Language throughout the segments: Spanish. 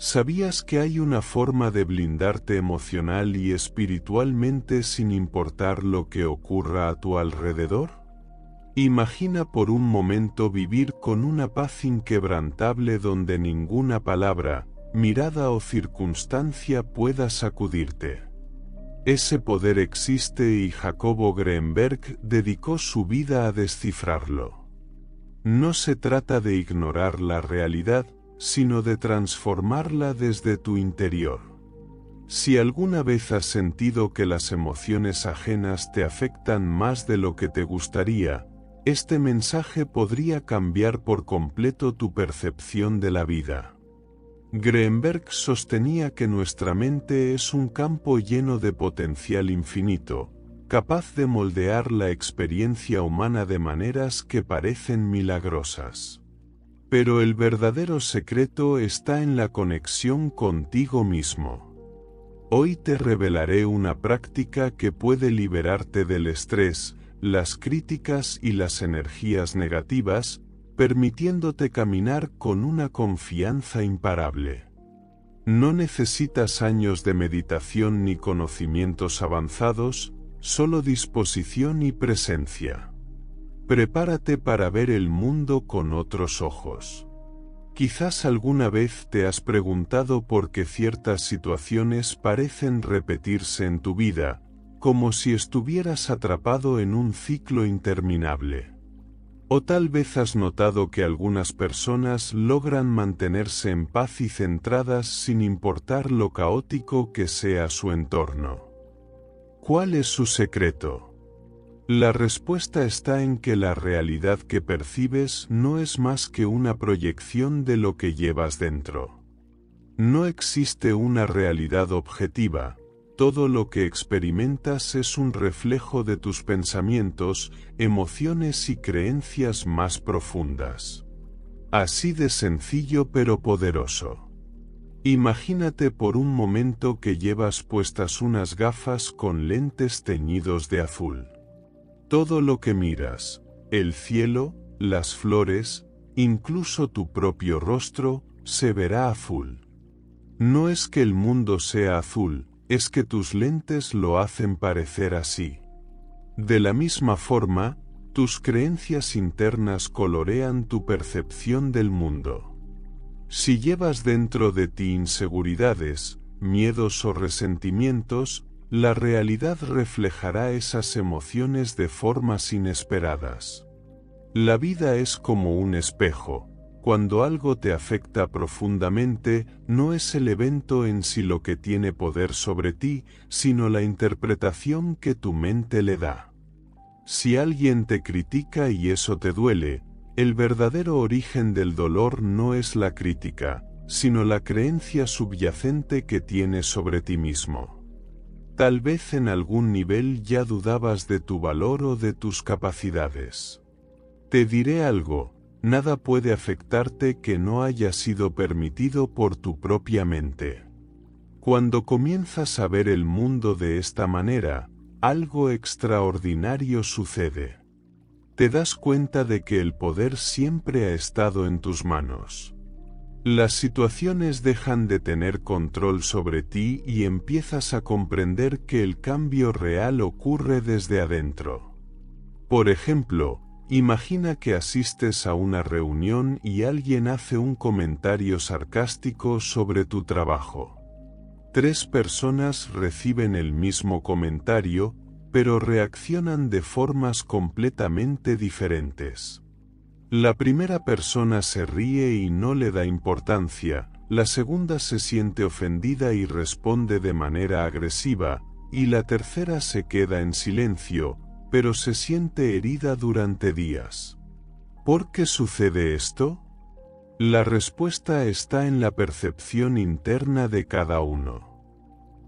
¿Sabías que hay una forma de blindarte emocional y espiritualmente sin importar lo que ocurra a tu alrededor? Imagina por un momento vivir con una paz inquebrantable donde ninguna palabra, mirada o circunstancia pueda sacudirte. Ese poder existe y Jacobo Greenberg dedicó su vida a descifrarlo. No se trata de ignorar la realidad, sino de transformarla desde tu interior. Si alguna vez has sentido que las emociones ajenas te afectan más de lo que te gustaría, este mensaje podría cambiar por completo tu percepción de la vida. Greenberg sostenía que nuestra mente es un campo lleno de potencial infinito, capaz de moldear la experiencia humana de maneras que parecen milagrosas. Pero el verdadero secreto está en la conexión contigo mismo. Hoy te revelaré una práctica que puede liberarte del estrés, las críticas y las energías negativas, permitiéndote caminar con una confianza imparable. No necesitas años de meditación ni conocimientos avanzados, solo disposición y presencia. Prepárate para ver el mundo con otros ojos. Quizás alguna vez te has preguntado por qué ciertas situaciones parecen repetirse en tu vida, como si estuvieras atrapado en un ciclo interminable. O tal vez has notado que algunas personas logran mantenerse en paz y centradas sin importar lo caótico que sea su entorno. ¿Cuál es su secreto? La respuesta está en que la realidad que percibes no es más que una proyección de lo que llevas dentro. No existe una realidad objetiva, todo lo que experimentas es un reflejo de tus pensamientos, emociones y creencias más profundas. Así de sencillo pero poderoso. Imagínate por un momento que llevas puestas unas gafas con lentes teñidos de azul. Todo lo que miras, el cielo, las flores, incluso tu propio rostro, se verá azul. No es que el mundo sea azul, es que tus lentes lo hacen parecer así. De la misma forma, tus creencias internas colorean tu percepción del mundo. Si llevas dentro de ti inseguridades, miedos o resentimientos, la realidad reflejará esas emociones de formas inesperadas. La vida es como un espejo. Cuando algo te afecta profundamente, no es el evento en sí lo que tiene poder sobre ti, sino la interpretación que tu mente le da. Si alguien te critica y eso te duele, el verdadero origen del dolor no es la crítica, sino la creencia subyacente que tienes sobre ti mismo. Tal vez en algún nivel ya dudabas de tu valor o de tus capacidades. Te diré algo, nada puede afectarte que no haya sido permitido por tu propia mente. Cuando comienzas a ver el mundo de esta manera, algo extraordinario sucede. Te das cuenta de que el poder siempre ha estado en tus manos. Las situaciones dejan de tener control sobre ti y empiezas a comprender que el cambio real ocurre desde adentro. Por ejemplo, imagina que asistes a una reunión y alguien hace un comentario sarcástico sobre tu trabajo. 3 personas reciben el mismo comentario, pero reaccionan de formas completamente diferentes. La primera persona se ríe y no le da importancia, la segunda se siente ofendida y responde de manera agresiva, y la tercera se queda en silencio, pero se siente herida durante días. ¿Por qué sucede esto? La respuesta está en la percepción interna de cada uno.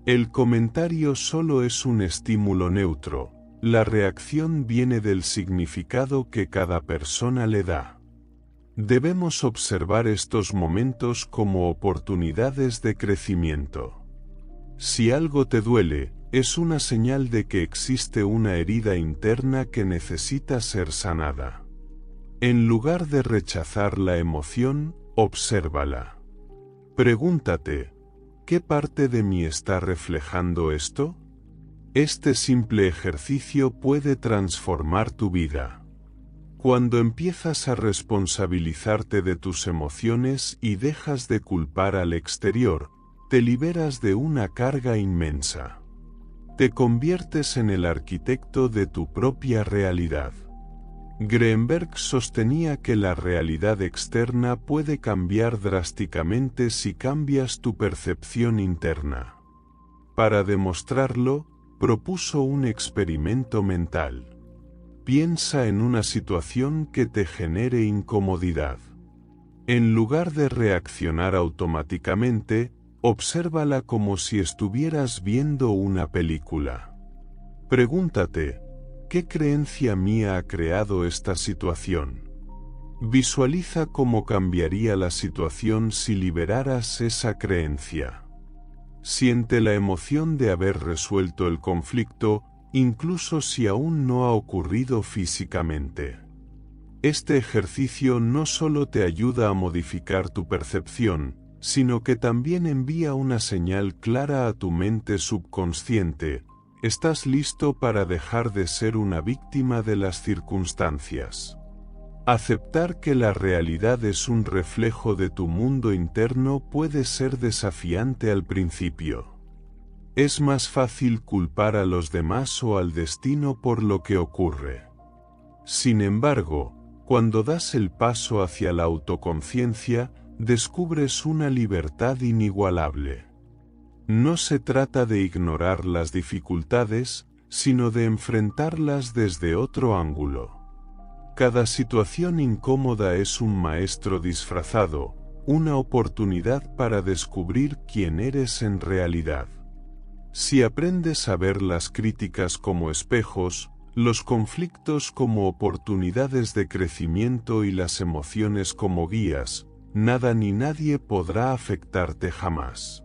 El comentario solo es un estímulo neutro, la reacción viene del significado que cada persona le da. Debemos observar estos momentos como oportunidades de crecimiento. Si algo te duele, es una señal de que existe una herida interna que necesita ser sanada. En lugar de rechazar la emoción, obsérvala. Pregúntate, ¿qué parte de mí está reflejando esto? Este simple ejercicio puede transformar tu vida. Cuando empiezas a responsabilizarte de tus emociones y dejas de culpar al exterior, te liberas de una carga inmensa. Te conviertes en el arquitecto de tu propia realidad. Greenberg sostenía que la realidad externa puede cambiar drásticamente si cambias tu percepción interna. Para demostrarlo, propuso un experimento mental. Piensa en una situación que te genere incomodidad. En lugar de reaccionar automáticamente, obsérvala como si estuvieras viendo una película. Pregúntate, ¿qué creencia mía ha creado esta situación? Visualiza cómo cambiaría la situación si liberaras esa creencia. Siente la emoción de haber resuelto el conflicto, incluso si aún no ha ocurrido físicamente. Este ejercicio no solo te ayuda a modificar tu percepción, sino que también envía una señal clara a tu mente subconsciente: estás listo para dejar de ser una víctima de las circunstancias. Aceptar que la realidad es un reflejo de tu mundo interno puede ser desafiante al principio. Es más fácil culpar a los demás o al destino por lo que ocurre. Sin embargo, cuando das el paso hacia la autoconciencia, descubres una libertad inigualable. No se trata de ignorar las dificultades, sino de enfrentarlas desde otro ángulo. Cada situación incómoda es un maestro disfrazado, una oportunidad para descubrir quién eres en realidad. Si aprendes a ver las críticas como espejos, los conflictos como oportunidades de crecimiento y las emociones como guías, nada ni nadie podrá afectarte jamás.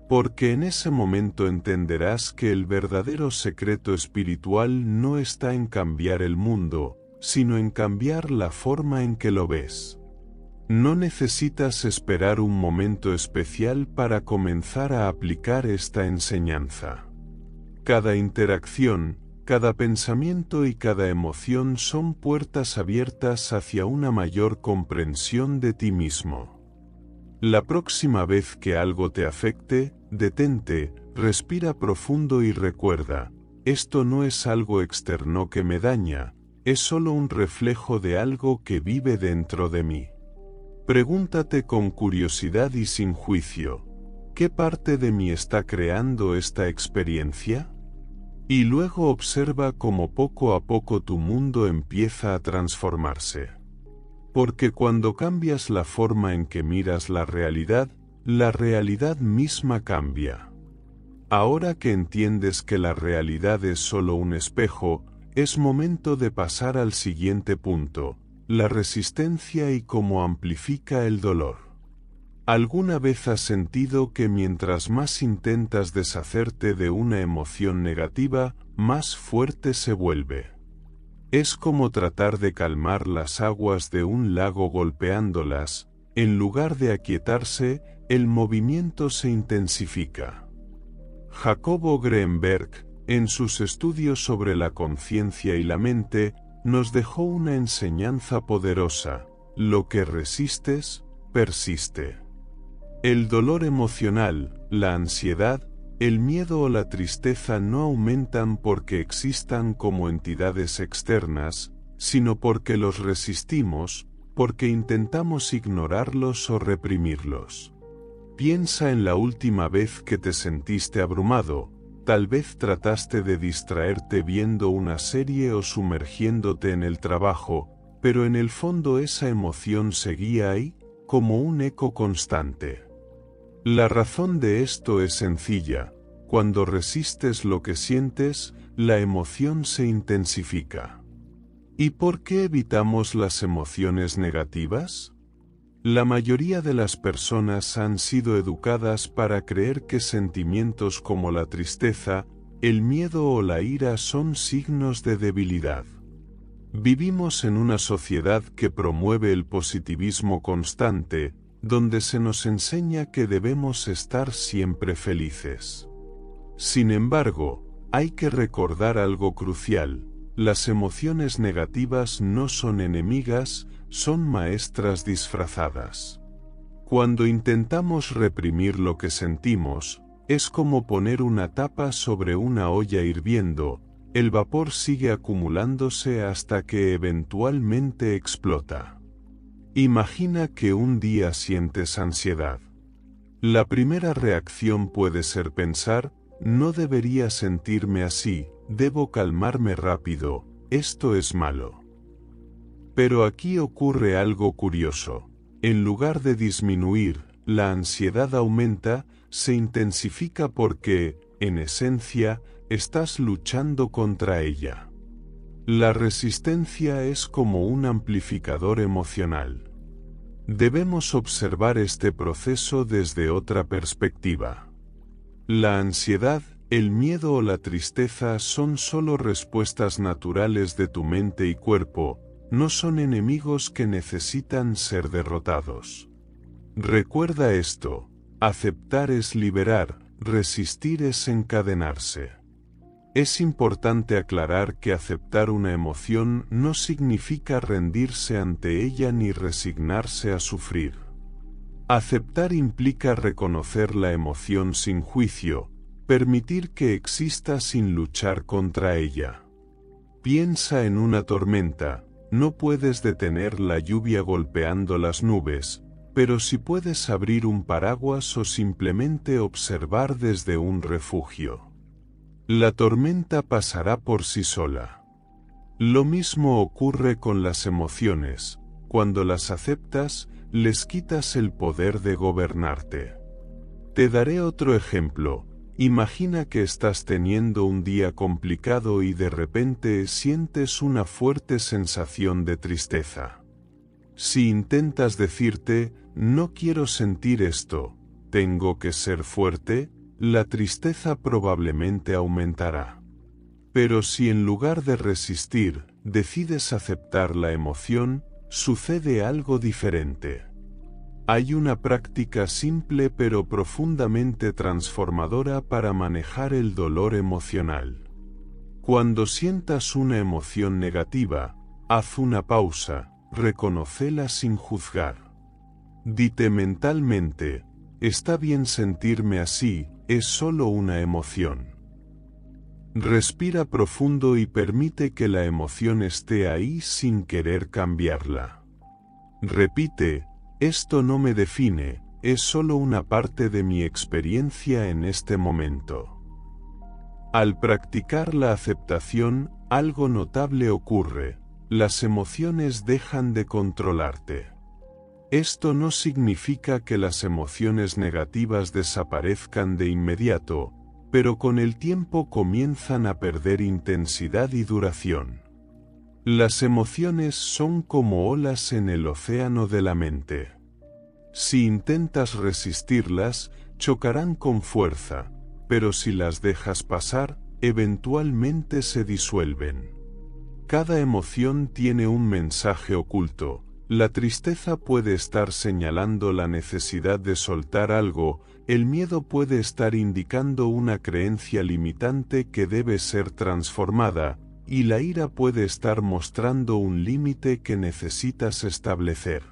Porque en ese momento entenderás que el verdadero secreto espiritual no está en cambiar el mundo, sino en cambiar la forma en que lo ves. No necesitas esperar un momento especial para comenzar a aplicar esta enseñanza. Cada interacción, cada pensamiento y cada emoción son puertas abiertas hacia una mayor comprensión de ti mismo. La próxima vez que algo te afecte, detente, respira profundo y recuerda: esto no es algo externo que me daña, es solo un reflejo de algo que vive dentro de mí. Pregúntate con curiosidad y sin juicio: ¿qué parte de mí está creando esta experiencia? Y luego observa cómo poco a poco tu mundo empieza a transformarse. Porque cuando cambias la forma en que miras la realidad misma cambia. Ahora que entiendes que la realidad es solo un espejo, es momento de pasar al siguiente punto: la resistencia y cómo amplifica el dolor. ¿Alguna vez has sentido que mientras más intentas deshacerte de una emoción negativa, más fuerte se vuelve? Es como tratar de calmar las aguas de un lago golpeándolas. En lugar de aquietarse, el movimiento se intensifica. Jacobo Greenberg, en sus estudios sobre la conciencia y la mente, nos dejó una enseñanza poderosa: lo que resistes, persiste. El dolor emocional, la ansiedad, el miedo o la tristeza no aumentan porque existan como entidades externas, sino porque los resistimos, porque intentamos ignorarlos o reprimirlos. Piensa en la última vez que te sentiste abrumado. Tal vez trataste de distraerte viendo una serie o sumergiéndote en el trabajo, pero en el fondo esa emoción seguía ahí, como un eco constante. La razón de esto es sencilla: cuando resistes lo que sientes, la emoción se intensifica. ¿Y por qué evitamos las emociones negativas? La mayoría de las personas han sido educadas para creer que sentimientos como la tristeza, el miedo o la ira son signos de debilidad. Vivimos en una sociedad que promueve el positivismo constante, donde se nos enseña que debemos estar siempre felices. Sin embargo, hay que recordar algo crucial: las emociones negativas no son enemigas, son maestras disfrazadas. Cuando intentamos reprimir lo que sentimos, es como poner una tapa sobre una olla hirviendo, el vapor sigue acumulándose hasta que eventualmente explota. Imagina que un día sientes ansiedad. La primera reacción puede ser pensar: no debería sentirme así, debo calmarme rápido, esto es malo. Pero aquí ocurre algo curioso. En lugar de disminuir, la ansiedad aumenta, se intensifica porque, en esencia, estás luchando contra ella. La resistencia es como un amplificador emocional. Debemos observar este proceso desde otra perspectiva. La ansiedad, el miedo o la tristeza son solo respuestas naturales de tu mente y cuerpo, no son enemigos que necesitan ser derrotados. Recuerda esto: aceptar es liberar, resistir es encadenarse. Es importante aclarar que aceptar una emoción no significa rendirse ante ella ni resignarse a sufrir. Aceptar implica reconocer la emoción sin juicio, permitir que exista sin luchar contra ella. Piensa en una tormenta: no puedes detener la lluvia golpeando las nubes, pero sí puedes abrir un paraguas o simplemente observar desde un refugio. La tormenta pasará por sí sola. Lo mismo ocurre con las emociones: cuando las aceptas, les quitas el poder de gobernarte. Te daré otro ejemplo. Imagina que estás teniendo un día complicado y de repente sientes una fuerte sensación de tristeza. Si intentas decirte: no quiero sentir esto, tengo que ser fuerte, la tristeza probablemente aumentará. Pero si en lugar de resistir, decides aceptar la emoción, sucede algo diferente. Hay una práctica simple pero profundamente transformadora para manejar el dolor emocional. Cuando sientas una emoción negativa, haz una pausa, reconócela sin juzgar. Dite mentalmente: está bien sentirme así, es solo una emoción. Respira profundo y permite que la emoción esté ahí sin querer cambiarla. Repite: esto no me define, es solo una parte de mi experiencia en este momento. Al practicar la aceptación, algo notable ocurre: las emociones dejan de controlarte. Esto no significa que las emociones negativas desaparezcan de inmediato, pero con el tiempo comienzan a perder intensidad y duración. Las emociones son como olas en el océano de la mente. Si intentas resistirlas, chocarán con fuerza, pero si las dejas pasar, eventualmente se disuelven. Cada emoción tiene un mensaje oculto. La tristeza puede estar señalando la necesidad de soltar algo, el miedo puede estar indicando una creencia limitante que debe ser transformada, y la ira puede estar mostrando un límite que necesitas establecer.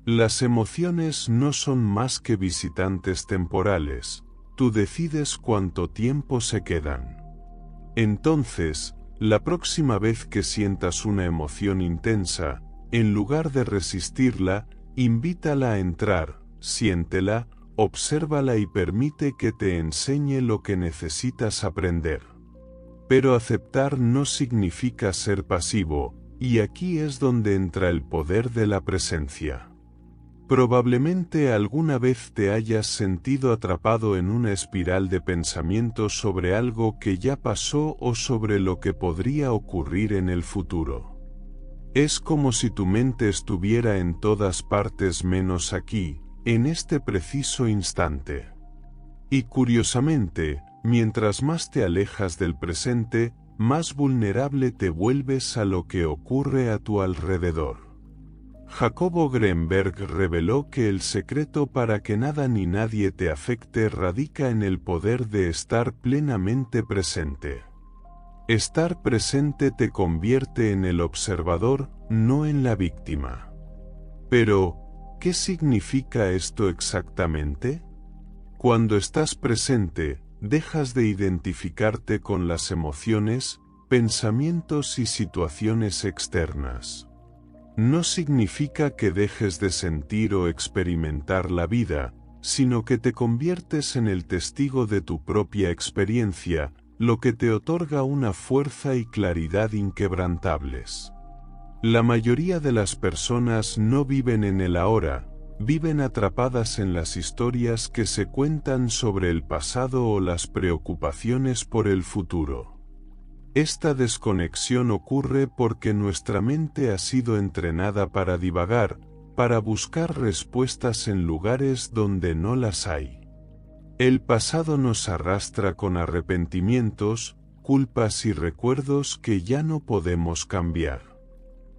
Las emociones no son más que visitantes temporales, tú decides cuánto tiempo se quedan. Entonces, la próxima vez que sientas una emoción intensa, en lugar de resistirla, invítala a entrar, siéntela, obsérvala y permite que te enseñe lo que necesitas aprender. Pero aceptar no significa ser pasivo, y aquí es donde entra el poder de la presencia. Probablemente alguna vez te hayas sentido atrapado en una espiral de pensamientos sobre algo que ya pasó o sobre lo que podría ocurrir en el futuro. Es como si tu mente estuviera en todas partes menos aquí, en este preciso instante. Y curiosamente, mientras más te alejas del presente, más vulnerable te vuelves a lo que ocurre a tu alrededor. Jacobo Greenberg reveló que el secreto para que nada ni nadie te afecte radica en el poder de estar plenamente presente. Estar presente te convierte en el observador, no en la víctima. Pero, ¿qué significa esto exactamente? Cuando estás presente, dejas de identificarte con las emociones, pensamientos y situaciones externas. No significa que dejes de sentir o experimentar la vida, sino que te conviertes en el testigo de tu propia experiencia, lo que te otorga una fuerza y claridad inquebrantables. La mayoría de las personas no viven en el ahora, viven atrapadas en las historias que se cuentan sobre el pasado o las preocupaciones por el futuro. Esta desconexión ocurre porque nuestra mente ha sido entrenada para divagar, para buscar respuestas en lugares donde no las hay. El pasado nos arrastra con arrepentimientos, culpas y recuerdos que ya no podemos cambiar.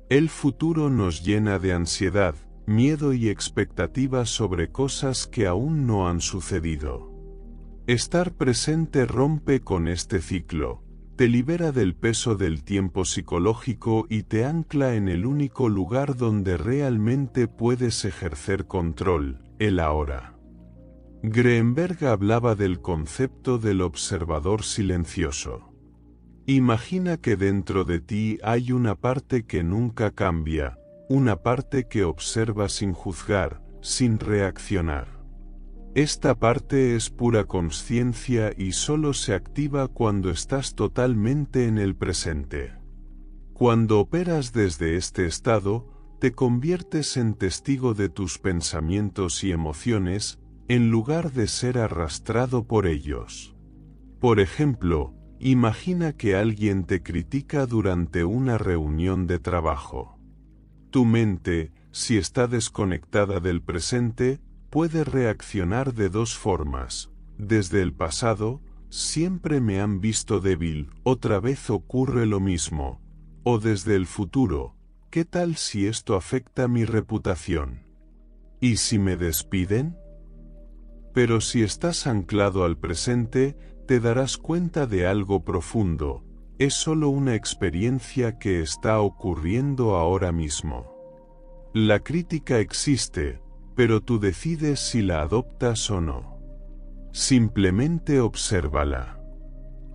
El futuro nos llena de ansiedad, miedo y expectativas sobre cosas que aún no han sucedido. Estar presente rompe con este ciclo. Te libera del peso del tiempo psicológico y te ancla en el único lugar donde realmente puedes ejercer control, el ahora. Greenberg hablaba del concepto del observador silencioso. Imagina que dentro de ti hay una parte que nunca cambia, una parte que observa sin juzgar, sin reaccionar. Esta parte es pura consciencia y solo se activa cuando estás totalmente en el presente. Cuando operas desde este estado, te conviertes en testigo de tus pensamientos y emociones, en lugar de ser arrastrado por ellos. Por ejemplo, imagina que alguien te critica durante una reunión de trabajo. Tu mente, si está desconectada del presente, puede reaccionar de dos formas. Desde el pasado, siempre me han visto débil, otra vez ocurre lo mismo. O desde el futuro, ¿qué tal si esto afecta mi reputación? ¿Y si me despiden? Pero si estás anclado al presente, te darás cuenta de algo profundo. Es solo una experiencia que está ocurriendo ahora mismo. La crítica existe, pero tú decides si la adoptas o no. Simplemente obsérvala.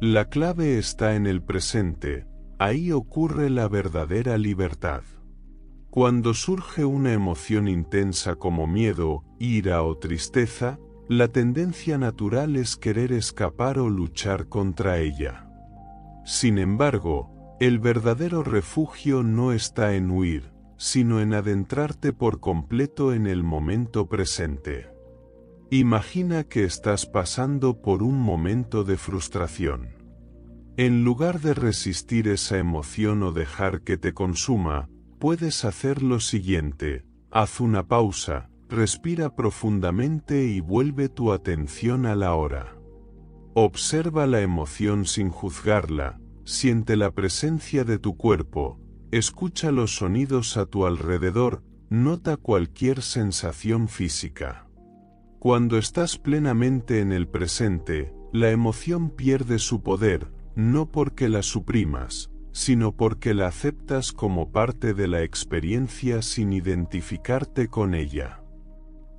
La clave está en el presente, ahí ocurre la verdadera libertad. Cuando surge una emoción intensa como miedo, ira o tristeza, la tendencia natural es querer escapar o luchar contra ella. Sin embargo, el verdadero refugio no está en huir, sino en adentrarte por completo en el momento presente. Imagina que estás pasando por un momento de frustración. En lugar de resistir esa emoción o dejar que te consuma, puedes hacer lo siguiente: haz una pausa, respira profundamente y vuelve tu atención a la hora. Observa la emoción sin juzgarla, siente la presencia de tu cuerpo, escucha los sonidos a tu alrededor, nota cualquier sensación física. Cuando estás plenamente en el presente, la emoción pierde su poder, no porque la suprimas, sino porque la aceptas como parte de la experiencia sin identificarte con ella.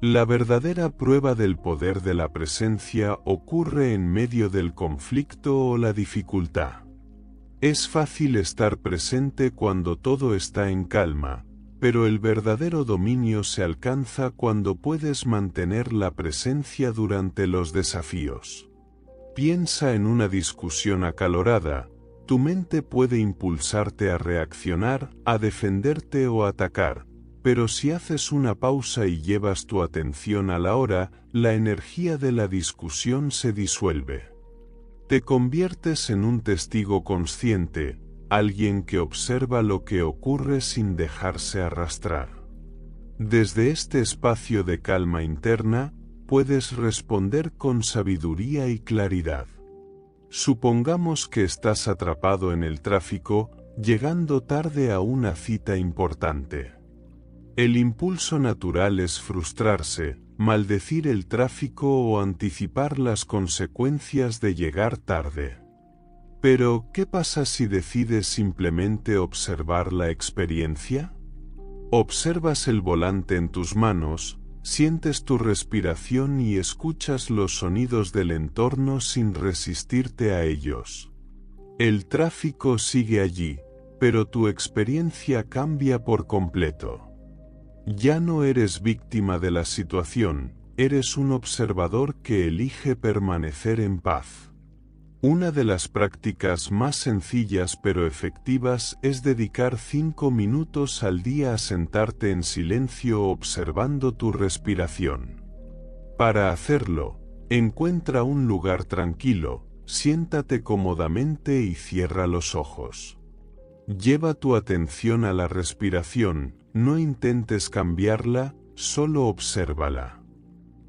La verdadera prueba del poder de la presencia ocurre en medio del conflicto o la dificultad. Es fácil estar presente cuando todo está en calma, pero el verdadero dominio se alcanza cuando puedes mantener la presencia durante los desafíos. Piensa en una discusión acalorada, tu mente puede impulsarte a reaccionar, a defenderte o atacar, pero si haces una pausa y llevas tu atención a la hora, la energía de la discusión se disuelve. Te conviertes en un testigo consciente, alguien que observa lo que ocurre sin dejarse arrastrar. Desde este espacio de calma interna, puedes responder con sabiduría y claridad. Supongamos que estás atrapado en el tráfico, llegando tarde a una cita importante. El impulso natural es frustrarse, maldecir el tráfico o anticipar las consecuencias de llegar tarde. Pero, ¿qué pasa si decides simplemente observar la experiencia? Observas el volante en tus manos, sientes tu respiración y escuchas los sonidos del entorno sin resistirte a ellos. El tráfico sigue allí, pero tu experiencia cambia por completo. Ya no eres víctima de la situación, eres un observador que elige permanecer en paz. Una de las prácticas más sencillas pero efectivas es dedicar 5 minutos al día a sentarte en silencio observando tu respiración. Para hacerlo, encuentra un lugar tranquilo, siéntate cómodamente y cierra los ojos. Lleva tu atención a la respiración, no intentes cambiarla, solo obsérvala.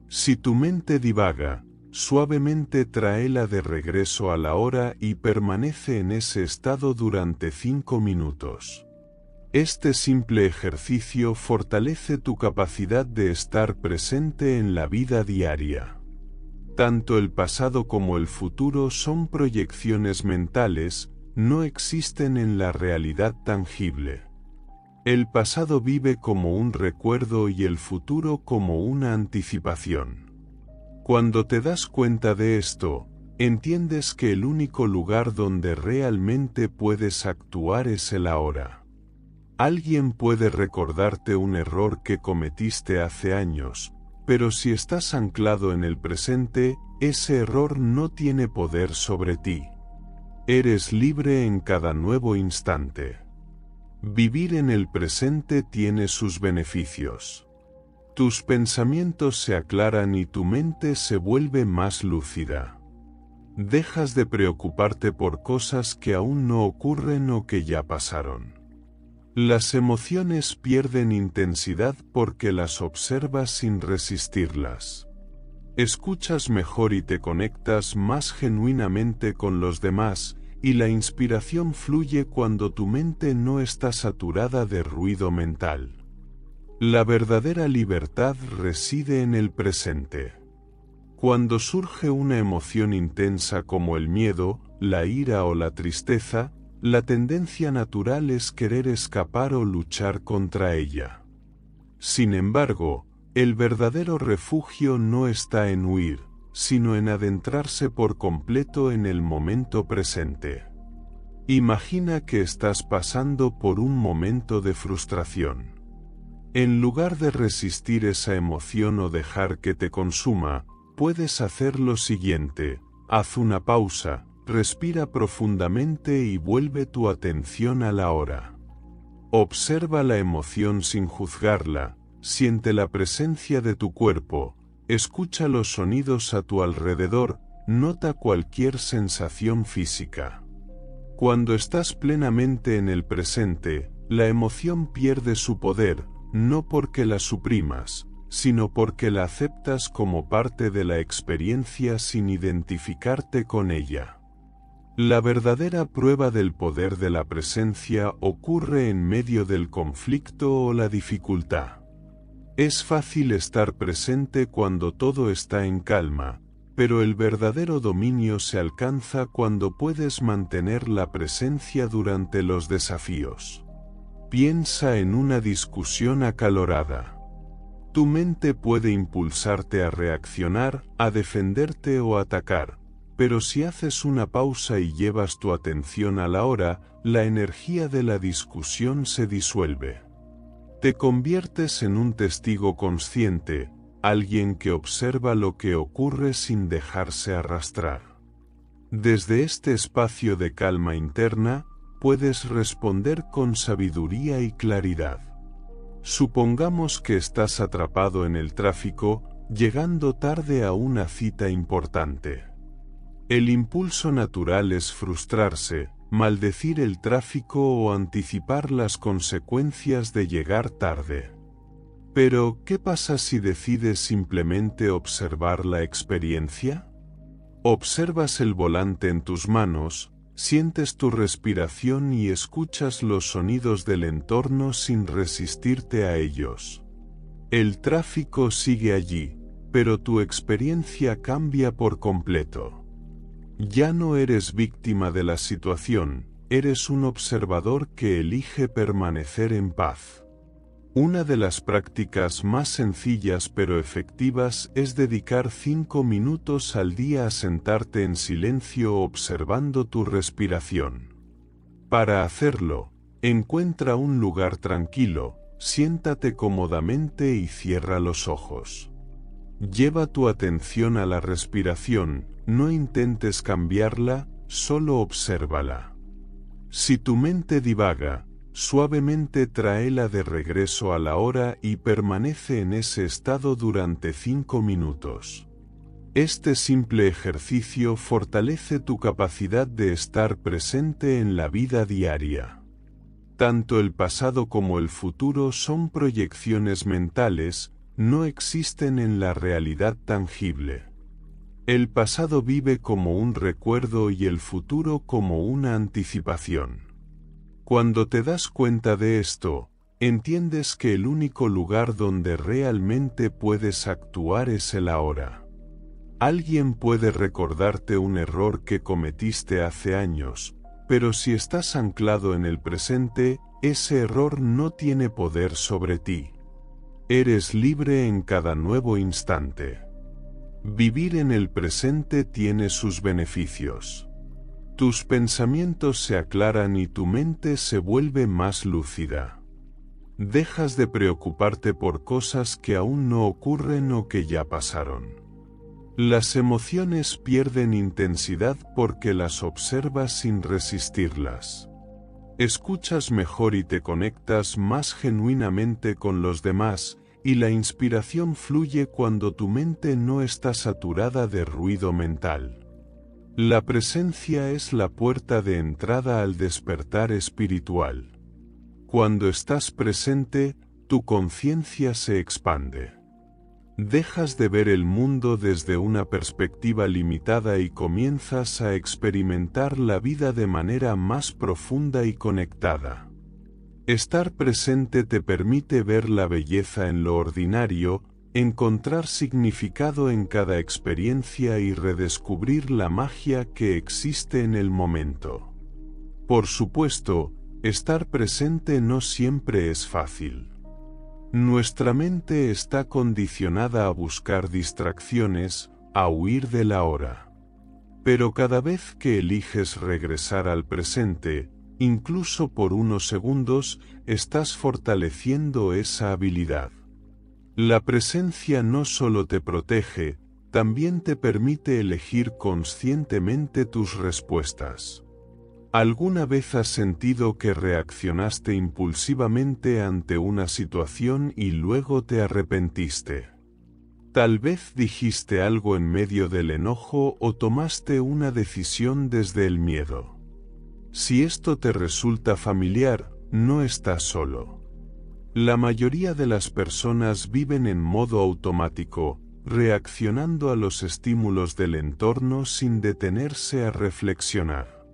Si tu mente divaga, suavemente tráela de regreso a la hora y permanece en ese estado durante 5 minutos. Este simple ejercicio fortalece tu capacidad de estar presente en la vida diaria. Tanto el pasado como el futuro son proyecciones mentales, no existen en la realidad tangible. El pasado vive como un recuerdo y el futuro como una anticipación. Cuando te das cuenta de esto, entiendes que el único lugar donde realmente puedes actuar es el ahora. Alguien puede recordarte un error que cometiste hace años, pero si estás anclado en el presente, ese error no tiene poder sobre ti. Eres libre en cada nuevo instante. Vivir en el presente tiene sus beneficios. Tus pensamientos se aclaran y tu mente se vuelve más lúcida. Dejas de preocuparte por cosas que aún no ocurren o que ya pasaron. Las emociones pierden intensidad porque las observas sin resistirlas. Escuchas mejor y te conectas más genuinamente con los demás, y la inspiración fluye cuando tu mente no está saturada de ruido mental. La verdadera libertad reside en el presente. Cuando surge una emoción intensa como el miedo, la ira o la tristeza, la tendencia natural es querer escapar o luchar contra ella. Sin embargo, el verdadero refugio no está en huir, sino en adentrarse por completo en el momento presente. Imagina que estás pasando por un momento de frustración. En lugar de resistir esa emoción o dejar que te consuma, puedes hacer lo siguiente: haz una pausa, respira profundamente y vuelve tu atención a la hora. Observa la emoción sin juzgarla, siente la presencia de tu cuerpo, escucha los sonidos a tu alrededor, nota cualquier sensación física. Cuando estás plenamente en el presente, la emoción pierde su poder, no porque la suprimas, sino porque la aceptas como parte de la experiencia sin identificarte con ella. La verdadera prueba del poder de la presencia ocurre en medio del conflicto o la dificultad. Es fácil estar presente cuando todo está en calma, pero el verdadero dominio se alcanza cuando puedes mantener la presencia durante los desafíos. Piensa en una discusión acalorada. Tu mente puede impulsarte a reaccionar, a defenderte o atacar, pero si haces una pausa y llevas tu atención a la hora, la energía de la discusión se disuelve. Te conviertes en un testigo consciente, alguien que observa lo que ocurre sin dejarse arrastrar. Desde este espacio de calma interna, puedes responder con sabiduría y claridad. Supongamos que estás atrapado en el tráfico, llegando tarde a una cita importante. El impulso natural es frustrarse, maldecir el tráfico o anticipar las consecuencias de llegar tarde. Pero, ¿qué pasa si decides simplemente observar la experiencia? Observas el volante en tus manos, Sientes tu respiración y escuchas los sonidos del entorno sin resistirte a ellos. El tráfico sigue allí, pero tu experiencia cambia por completo. Ya no eres víctima de la situación, eres un observador que elige permanecer en paz. Una de las prácticas más sencillas pero efectivas es dedicar 5 minutos al día a sentarte en silencio observando tu respiración. Para hacerlo, encuentra un lugar tranquilo, siéntate cómodamente y cierra los ojos. Lleva tu atención a la respiración, no intentes cambiarla, solo obsérvala. Si tu mente divaga, suavemente tráela de regreso a la hora y permanece en ese estado durante 5 minutos. Este simple ejercicio fortalece tu capacidad de estar presente en la vida diaria. Tanto el pasado como el futuro son proyecciones mentales, no existen en la realidad tangible. El pasado vive como un recuerdo y el futuro como una anticipación. Cuando te das cuenta de esto, entiendes que el único lugar donde realmente puedes actuar es el ahora. Alguien puede recordarte un error que cometiste hace años, pero si estás anclado en el presente, ese error no tiene poder sobre ti. Eres libre en cada nuevo instante. Vivir en el presente tiene sus beneficios. Tus pensamientos se aclaran y tu mente se vuelve más lúcida. Dejas de preocuparte por cosas que aún no ocurren o que ya pasaron. Las emociones pierden intensidad porque las observas sin resistirlas. Escuchas mejor y te conectas más genuinamente con los demás, y la inspiración fluye cuando tu mente no está saturada de ruido mental. La presencia es la puerta de entrada al despertar espiritual. Cuando estás presente, tu conciencia se expande. Dejas de ver el mundo desde una perspectiva limitada y comienzas a experimentar la vida de manera más profunda y conectada. Estar presente te permite ver la belleza en lo ordinario, encontrar significado en cada experiencia y redescubrir la magia que existe en el momento. Por supuesto, estar presente no siempre es fácil. Nuestra mente está condicionada a buscar distracciones, a huir de la hora. Pero cada vez que eliges regresar al presente, incluso por unos segundos, estás fortaleciendo esa habilidad. La presencia no solo te protege, también te permite elegir conscientemente tus respuestas. ¿Alguna vez has sentido que reaccionaste impulsivamente ante una situación y luego te arrepentiste? Tal vez dijiste algo en medio del enojo o tomaste una decisión desde el miedo. Si esto te resulta familiar, no estás solo. La mayoría de las personas viven en modo automático, reaccionando a los estímulos del entorno sin detenerse a reflexionar.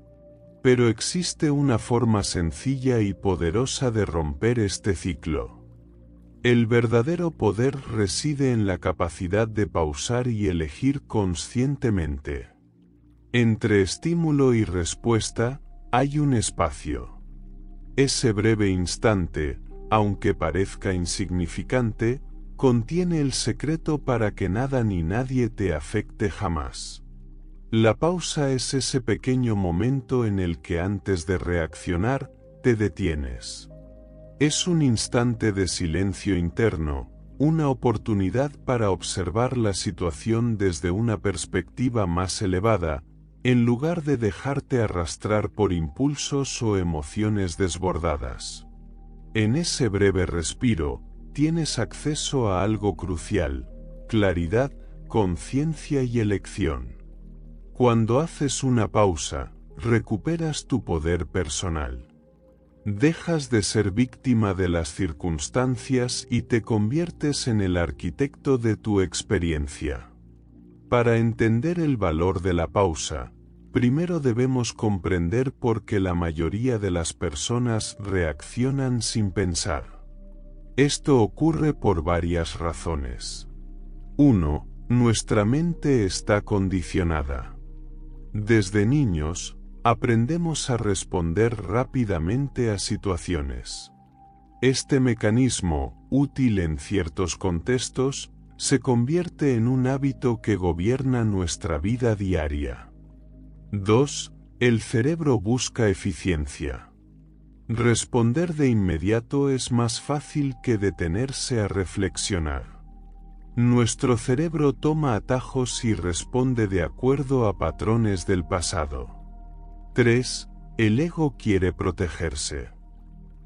Pero existe una forma sencilla y poderosa de romper este ciclo. El verdadero poder reside en la capacidad de pausar y elegir conscientemente. Entre estímulo y respuesta, hay un espacio. Ese breve instante, aunque parezca insignificante, contiene el secreto para que nada ni nadie te afecte jamás. La pausa es ese pequeño momento en el que antes de reaccionar, te detienes. Es un instante de silencio interno, una oportunidad para observar la situación desde una perspectiva más elevada, en lugar de dejarte arrastrar por impulsos o emociones desbordadas. En ese breve respiro, tienes acceso a algo crucial: claridad, conciencia y elección. Cuando haces una pausa, recuperas tu poder personal. Dejas de ser víctima de las circunstancias y te conviertes en el arquitecto de tu experiencia. Para entender el valor de la pausa, Primero debemos comprender por qué la mayoría de las personas reaccionan sin pensar. Esto ocurre por varias razones. 1. Nuestra mente está condicionada. Desde niños, aprendemos a responder rápidamente a situaciones. Este mecanismo, útil en ciertos contextos, se convierte en un hábito que gobierna nuestra vida diaria. 2. El cerebro busca eficiencia. Responder de inmediato es más fácil que detenerse a reflexionar. Nuestro cerebro toma atajos y responde de acuerdo a patrones del pasado. 3. El ego quiere protegerse.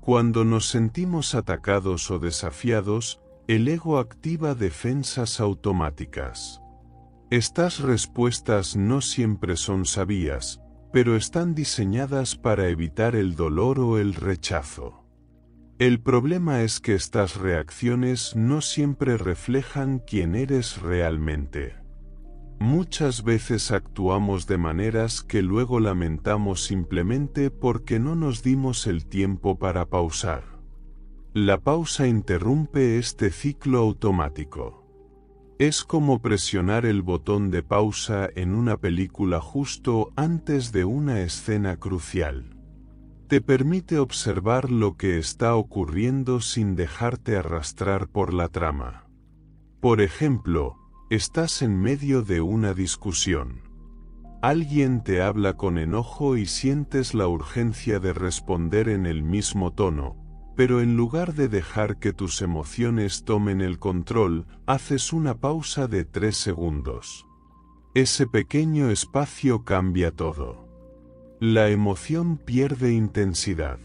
Cuando nos sentimos atacados o desafiados, el ego activa defensas automáticas. Estas respuestas no siempre son sabias, pero están diseñadas para evitar el dolor o el rechazo. El problema es que estas reacciones no siempre reflejan quién eres realmente. Muchas veces actuamos de maneras que luego lamentamos simplemente porque no nos dimos el tiempo para pausar. La pausa interrumpe este ciclo automático. Es como presionar el botón de pausa en una película justo antes de una escena crucial. Te permite observar lo que está ocurriendo sin dejarte arrastrar por la trama. Por ejemplo, estás en medio de una discusión. Alguien te habla con enojo y sientes la urgencia de responder en el mismo tono, pero en lugar de dejar que tus emociones tomen el control, haces una pausa de 3 segundos. Ese pequeño espacio cambia todo. La emoción pierde intensidad.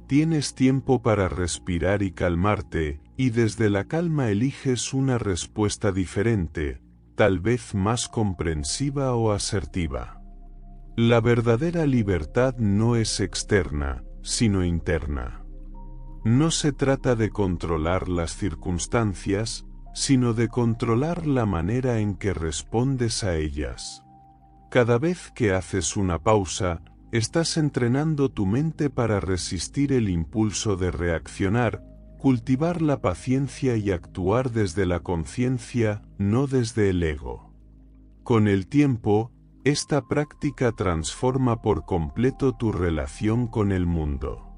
Tienes tiempo para respirar y calmarte, y desde la calma eliges una respuesta diferente, tal vez más comprensiva o asertiva. La verdadera libertad no es externa, sino interna. No se trata de controlar las circunstancias, sino de controlar la manera en que respondes a ellas. Cada vez que haces una pausa, estás entrenando tu mente para resistir el impulso de reaccionar, cultivar la paciencia y actuar desde la conciencia, no desde el ego. Con el tiempo, esta práctica transforma por completo tu relación con el mundo.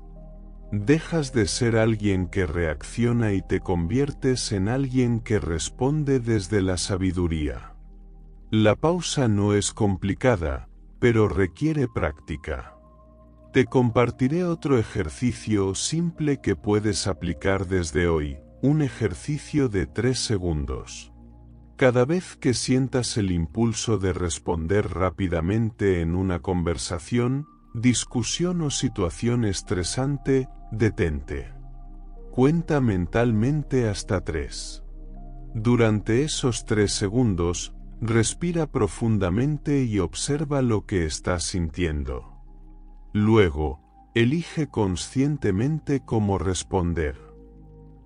Dejas de ser alguien que reacciona y te conviertes en alguien que responde desde la sabiduría. La pausa no es complicada, pero requiere práctica. Te compartiré otro ejercicio simple que puedes aplicar desde hoy, un ejercicio de 3 segundos. Cada vez que sientas el impulso de responder rápidamente en una conversación, discusión o situación estresante, detente. Cuenta mentalmente hasta 3. Durante esos 3 segundos, respira profundamente y observa lo que estás sintiendo. Luego, elige conscientemente cómo responder.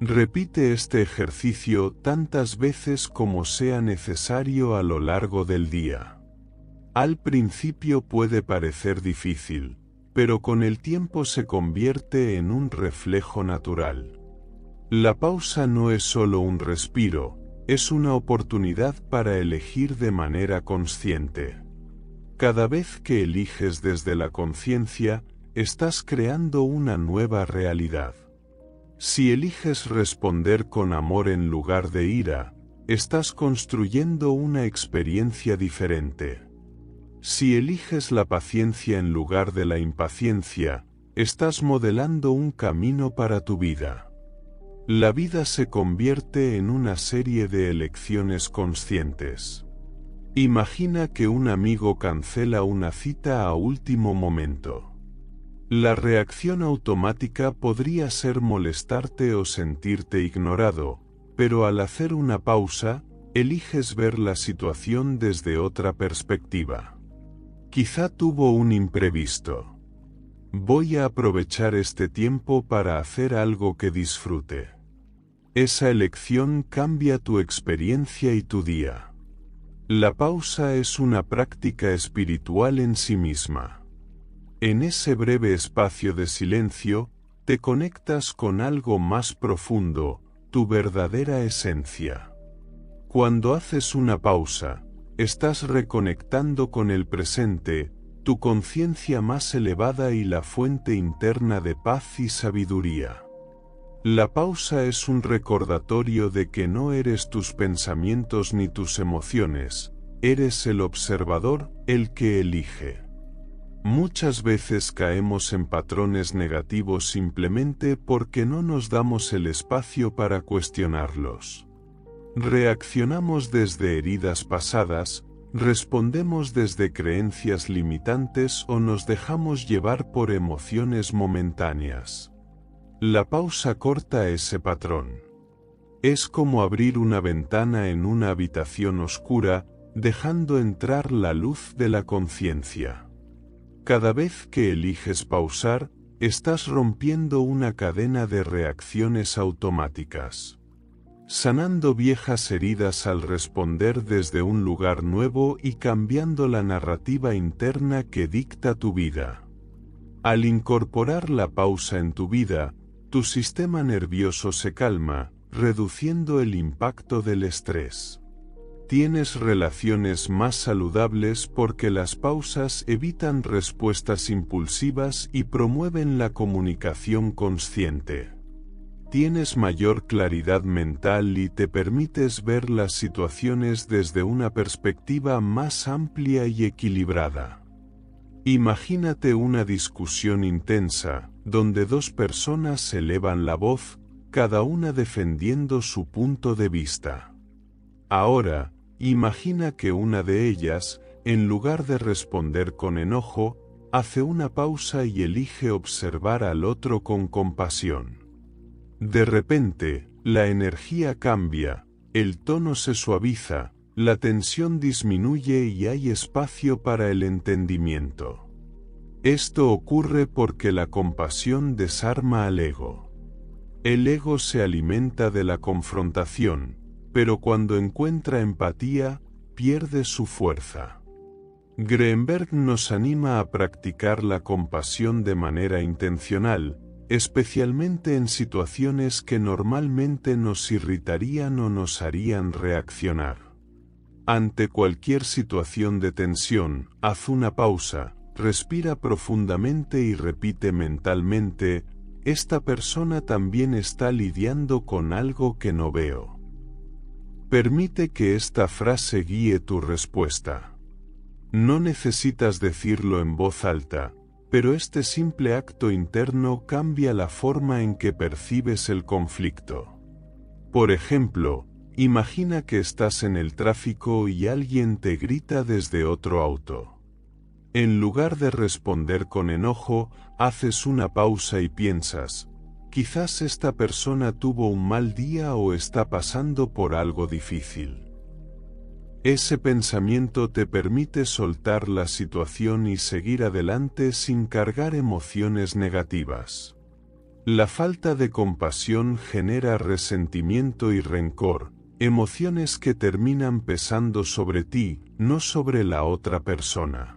Repite este ejercicio tantas veces como sea necesario a lo largo del día. Al principio puede parecer difícil, pero con el tiempo se convierte en un reflejo natural. La pausa no es solo un respiro, es una oportunidad para elegir de manera consciente. Cada vez que eliges desde la conciencia, estás creando una nueva realidad. Si eliges responder con amor en lugar de ira, estás construyendo una experiencia diferente. Si eliges la paciencia en lugar de la impaciencia, estás modelando un camino para tu vida. La vida se convierte en una serie de elecciones conscientes. Imagina que un amigo cancela una cita a último momento. La reacción automática podría ser molestarte o sentirte ignorado, pero al hacer una pausa, eliges ver la situación desde otra perspectiva. Quizá tuvo un imprevisto. Voy a aprovechar este tiempo para hacer algo que disfrute. Esa elección cambia tu experiencia y tu día. La pausa es una práctica espiritual en sí misma. En ese breve espacio de silencio, te conectas con algo más profundo, tu verdadera esencia. Cuando haces una pausa, estás reconectando con el presente, tu conciencia más elevada y la fuente interna de paz y sabiduría. La pausa es un recordatorio de que no eres tus pensamientos ni tus emociones, eres el observador, el que elige. Muchas veces caemos en patrones negativos simplemente porque no nos damos el espacio para cuestionarlos. Reaccionamos desde heridas pasadas, respondemos desde creencias limitantes o nos dejamos llevar por emociones momentáneas. La pausa corta ese patrón. Es como abrir una ventana en una habitación oscura, dejando entrar la luz de la conciencia. Cada vez que eliges pausar, estás rompiendo una cadena de reacciones automáticas, sanando viejas heridas al responder desde un lugar nuevo y cambiando la narrativa interna que dicta tu vida. Al incorporar la pausa en tu vida, tu sistema nervioso se calma, reduciendo el impacto del estrés. Tienes relaciones más saludables porque las pausas evitan respuestas impulsivas y promueven la comunicación consciente. Tienes mayor claridad mental y te permites ver las situaciones desde una perspectiva más amplia y equilibrada. Imagínate una discusión intensa, donde dos personas elevan la voz, cada una defendiendo su punto de vista. Ahora, imagina que una de ellas, en lugar de responder con enojo, hace una pausa y elige observar al otro con compasión. De repente, la energía cambia, el tono se suaviza, la tensión disminuye y hay espacio para el entendimiento. Esto ocurre porque la compasión desarma al ego. El ego se alimenta de la confrontación, pero cuando encuentra empatía, pierde su fuerza. Greenberg nos anima a practicar la compasión de manera intencional, especialmente en situaciones que normalmente nos irritarían o nos harían reaccionar. Ante cualquier situación de tensión, haz una pausa, respira profundamente y repite mentalmente: esta persona también está lidiando con algo que no veo. Permite que esta frase guíe tu respuesta. No necesitas decirlo en voz alta, pero este simple acto interno cambia la forma en que percibes el conflicto. Por ejemplo, imagina que estás en el tráfico y alguien te grita desde otro auto. En lugar de responder con enojo, haces una pausa y piensas: quizás esta persona tuvo un mal día o está pasando por algo difícil. Ese pensamiento te permite soltar la situación y seguir adelante sin cargar emociones negativas. La falta de compasión genera resentimiento y rencor, emociones que terminan pesando sobre ti, no sobre la otra persona.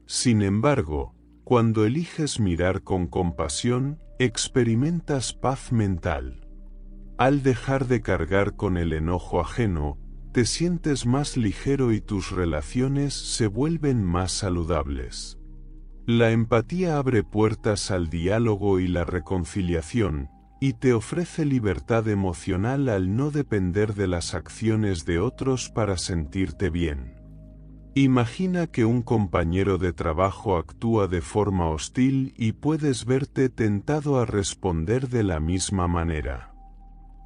Sin embargo, cuando eliges mirar con compasión, experimentas paz mental. Al dejar de cargar con el enojo ajeno, te sientes más ligero y tus relaciones se vuelven más saludables. La empatía abre puertas al diálogo y la reconciliación, y te ofrece libertad emocional al no depender de las acciones de otros para sentirte bien. Imagina que un compañero de trabajo actúa de forma hostil y puedes verte tentado a responder de la misma manera.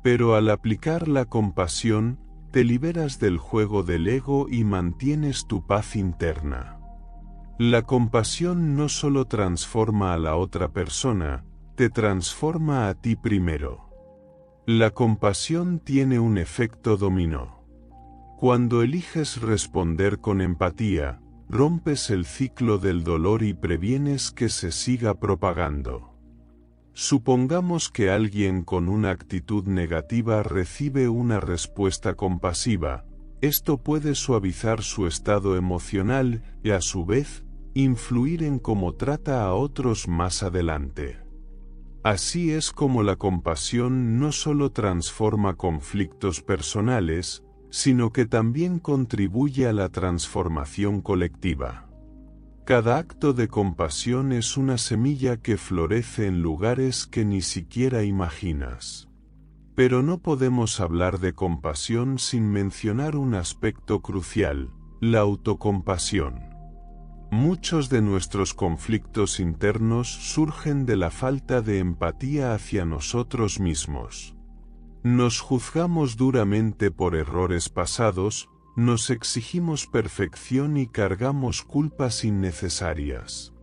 Pero al aplicar la compasión, te liberas del juego del ego y mantienes tu paz interna. La compasión no solo transforma a la otra persona, te transforma a ti primero. La compasión tiene un efecto dominó. Cuando eliges responder con empatía, rompes el ciclo del dolor y previenes que se siga propagando. Supongamos que alguien con una actitud negativa recibe una respuesta compasiva, Esto puede suavizar su estado emocional y a su vez, influir en cómo trata a otros más adelante. Así es como la compasión no solo transforma conflictos personales, sino que también contribuye a la transformación colectiva. Cada acto de compasión es una semilla que florece en lugares que ni siquiera imaginas. Pero no podemos hablar de compasión sin mencionar un aspecto crucial, la autocompasión. Muchos de nuestros conflictos internos surgen de la falta de empatía hacia nosotros mismos. Nos juzgamos duramente por errores pasados, nos exigimos perfección y cargamos culpas innecesarias.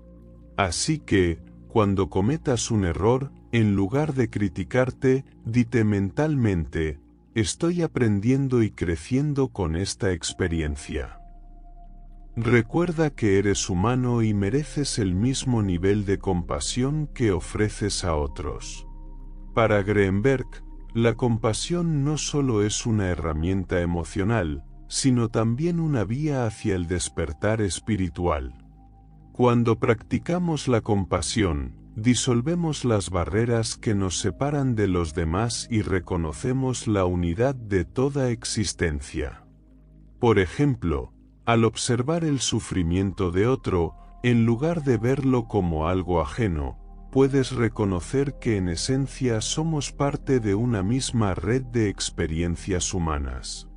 Así que, cuando cometas un error, en lugar de criticarte, dite mentalmente, estoy aprendiendo y creciendo con esta experiencia. Recuerda que eres humano y mereces el mismo nivel de compasión que ofreces a otros. Para Greenberg, la compasión no solo es una herramienta emocional, sino también una vía hacia el despertar espiritual. Cuando practicamos la compasión, disolvemos las barreras que nos separan de los demás y reconocemos la unidad de toda existencia. Por ejemplo, al observar el sufrimiento de otro, en lugar de verlo como algo ajeno, puedes reconocer que en esencia somos parte de una misma red de experiencias humanas.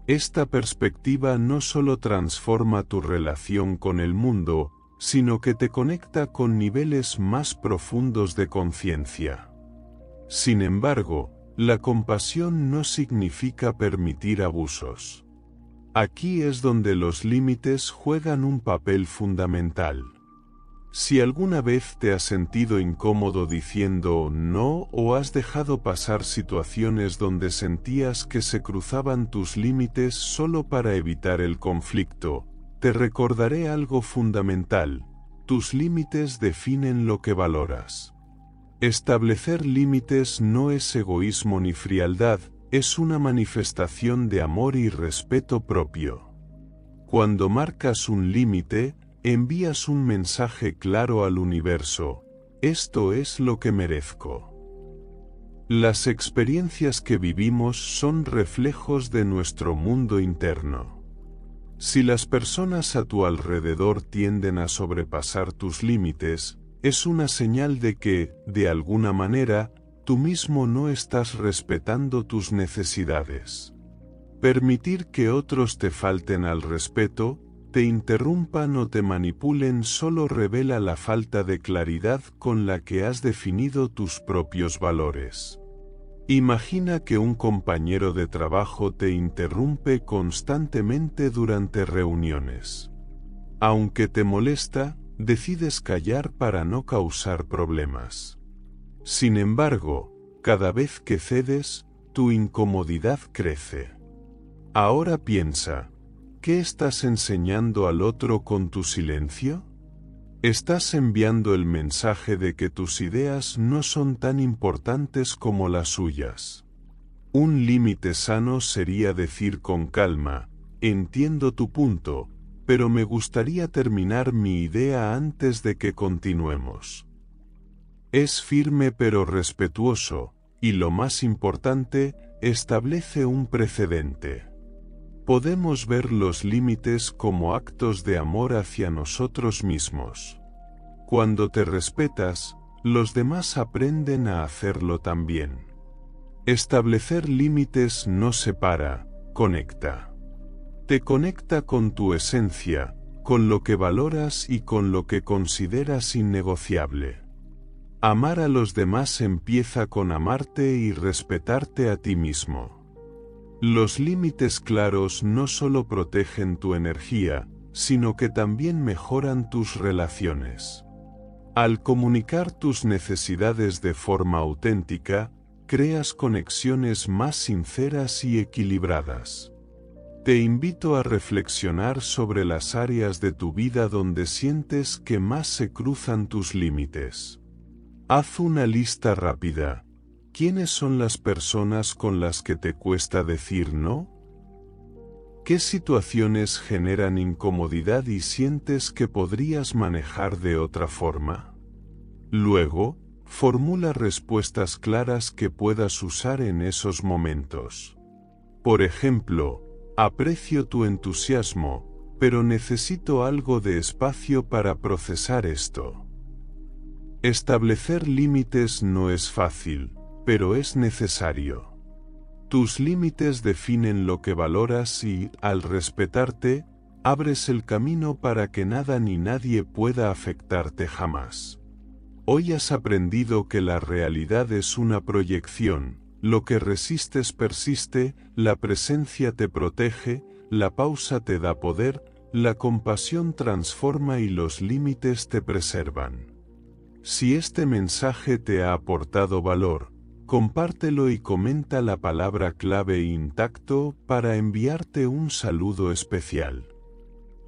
Esta perspectiva no solo transforma tu relación con el mundo, sino que te conecta con niveles más profundos de conciencia. Sin embargo, la compasión no significa permitir abusos. Aquí es donde los límites juegan un papel fundamental. Si alguna vez te has sentido incómodo diciendo no o has dejado pasar situaciones donde sentías que se cruzaban tus límites solo para evitar el conflicto, te recordaré algo fundamental: tus límites definen lo que valoras. Establecer límites no es egoísmo ni frialdad, es una manifestación de amor y respeto propio. Cuando marcas un límite, envías un mensaje claro al universo: esto es lo que merezco. Las experiencias que vivimos son reflejos de nuestro mundo interno. Si las personas a tu alrededor tienden a sobrepasar tus límites, es una señal de que, de alguna manera, tú mismo no estás respetando tus necesidades. Permitir que otros te falten al respeto, te interrumpan o te manipulen solo revela la falta de claridad con la que has definido tus propios valores. Imagina que un compañero de trabajo te interrumpe constantemente durante reuniones. Aunque te molesta, decides callar para no causar problemas. Sin embargo, cada vez que cedes, tu incomodidad crece. Ahora piensa, ¿qué estás enseñando al otro con tu silencio? Estás enviando el mensaje de que tus ideas no son tan importantes como las suyas. Un límite sano sería decir con calma: entiendo tu punto, pero me gustaría terminar mi idea antes de que continuemos. Es firme pero respetuoso, y lo más importante, establece un precedente. Podemos ver los límites como actos de amor hacia nosotros mismos. Cuando te respetas, los demás aprenden a hacerlo también. Establecer límites no separa, conecta. Te conecta con tu esencia, con lo que valoras y con lo que consideras innegociable. Amar a los demás empieza con amarte y respetarte a ti mismo. Los límites claros no solo protegen tu energía, sino que también mejoran tus relaciones. Al comunicar tus necesidades de forma auténtica, creas conexiones más sinceras y equilibradas. Te invito a reflexionar sobre las áreas de tu vida donde sientes que más se cruzan tus límites. Haz una lista rápida. ¿Quiénes son las personas con las que te cuesta decir no? ¿Qué situaciones generan incomodidad y sientes que podrías manejar de otra forma? Luego, formula respuestas claras que puedas usar en esos momentos. Por ejemplo, aprecio tu entusiasmo, pero necesito algo de espacio para procesar esto. Establecer límites no es fácil, pero es necesario. Tus límites definen lo que valoras y, al respetarte, abres el camino para que nada ni nadie pueda afectarte jamás. Hoy has aprendido que la realidad es una proyección, lo que resistes persiste, la presencia te protege, la pausa te da poder, la compasión transforma y los límites te preservan. Si este mensaje te ha aportado valor, compártelo y comenta la palabra clave intacto para enviarte un saludo especial.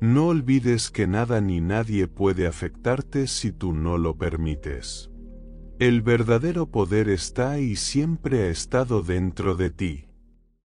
No olvides que nada ni nadie puede afectarte si tú no lo permites. El verdadero poder está y siempre ha estado dentro de ti.